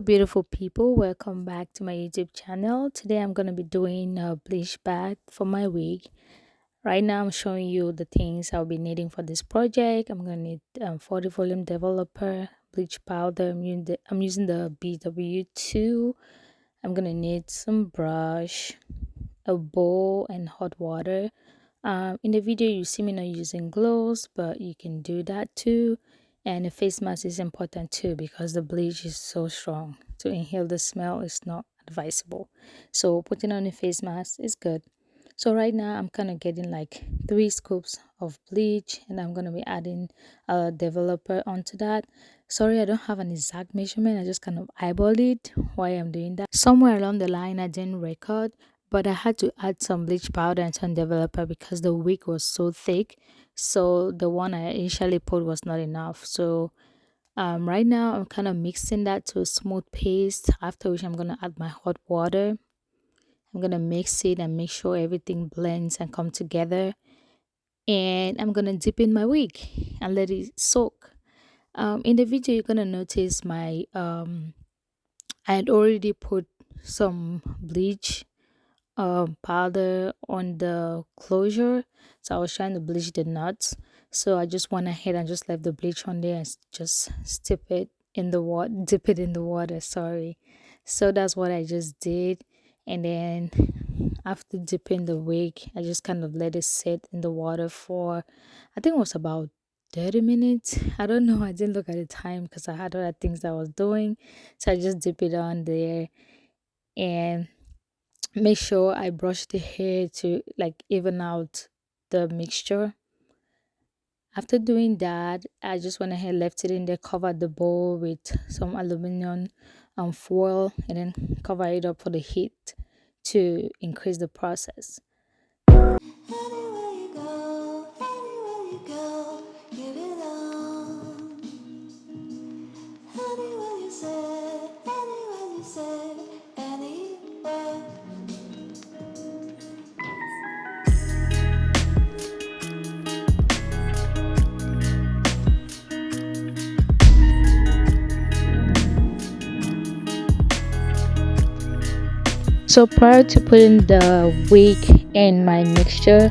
beautiful people, welcome back to my YouTube channel. Today I'm going to be doing a bleach bath for my wig. Right now I'm showing you the things I'll be needing for this project. I'm going to need 40 volume developer, bleach powder. I'm using the BW2. I'm going to need some brush, a bowl, and hot water. In the video you see me not using gloves, but you can do that too. And a face mask is important too because the bleach is so strong. To inhale the smell is not advisable. So putting on a face mask is good. So right now I'm kind of getting like 3 scoops of bleach, and I'm going to be adding a developer onto that. Sorry, I don't have an exact measurement. I just kind of eyeballed it while I'm doing that. Somewhere along the line I didn't record, but I had to add some bleach powder and some developer because the wig was so thick. So the one I initially put was not enough. So right now I'm kind of mixing that to a smooth paste, after which I'm going to add my hot water. I'm going to mix it and make sure everything blends and come together. And I'm going to dip in my wig and let it soak. In the video you're going to notice my I had already put some bleach powder on the closure, so I was trying to bleach the nuts. So I just went ahead and just left the bleach on there and just dip it in the water, sorry. So that's what I just did. And then after dipping the wig, I just kind of let it sit in the water for, I think it was about 30 minutes. I don't know, I didn't look at the time because I had other things that I was doing. So I just dip it on there and make sure I brush the hair to like even out the mixture. After doing that, I just went ahead, left it in there, covered the bowl with some aluminum foil, and then cover it up for the heat to increase the process. Anywhere you go, anywhere you go, you belong. Anywhere you say, anywhere. So prior to putting the wig in my mixture,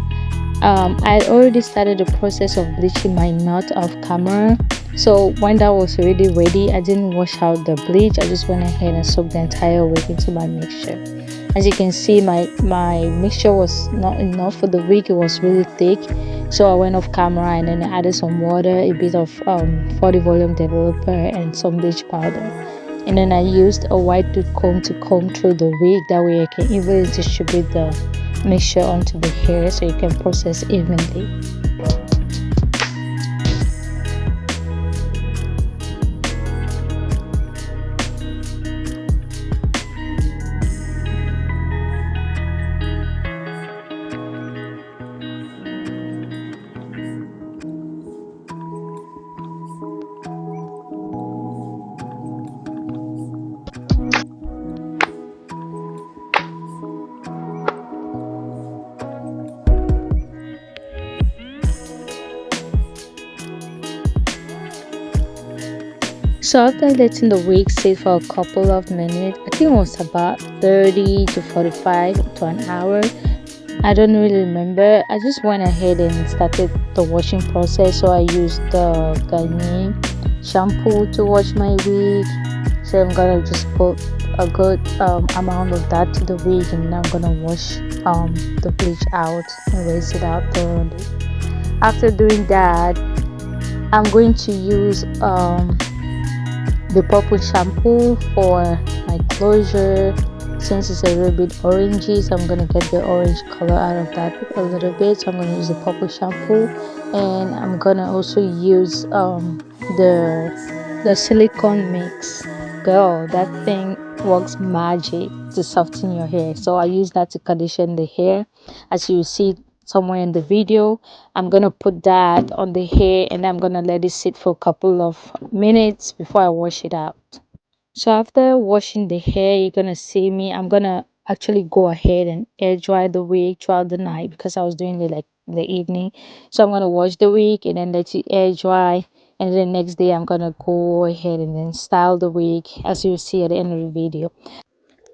I already started the process of bleaching my knot off camera. So when that was already ready, I didn't wash out the bleach. I just went ahead and soaked the entire wig into my mixture. As you can see, my mixture was not enough for the wig. It was really thick, so I went off camera and then I added some water, a bit of 40 volume developer, and some bleach powder. And then I used a white tooth comb to comb through the wig. That way I can evenly distribute the mixture onto the hair so you can process evenly. So after letting the wig sit for a couple of minutes, I think it was about 30 to 45 to an hour. I don't really remember. I just went ahead and started the washing process. So I used the Garnier shampoo to wash my wig. So I'm gonna just put a good amount of that to the wig, and then I'm gonna wash the bleach out and rinse it out thoroughly. After doing that, I'm going to use the purple shampoo for my closure, since it's a little bit orangey, so I'm gonna get the orange color out of that a little bit. So I'm gonna use the purple shampoo, and I'm gonna also use the silicone mix. Girl, that thing works magic to soften your hair. So I use that to condition the hair, as you see somewhere in the video. I'm gonna put that on the hair, and I'm gonna let it sit for a couple of minutes before I wash it out. So after washing the hair, you're gonna see me, I'm gonna actually go ahead and air dry the wig throughout the night because I was doing it like in the evening. So I'm gonna wash the wig and then let it air dry and the next day I'm gonna go ahead and then style the wig as you see at the end of the video.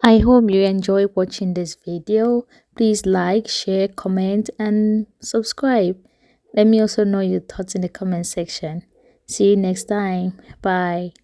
I hope you enjoy watching this video. Please like, share, comment, and subscribe. Let me also know your thoughts in the comment section. See you next time. Bye.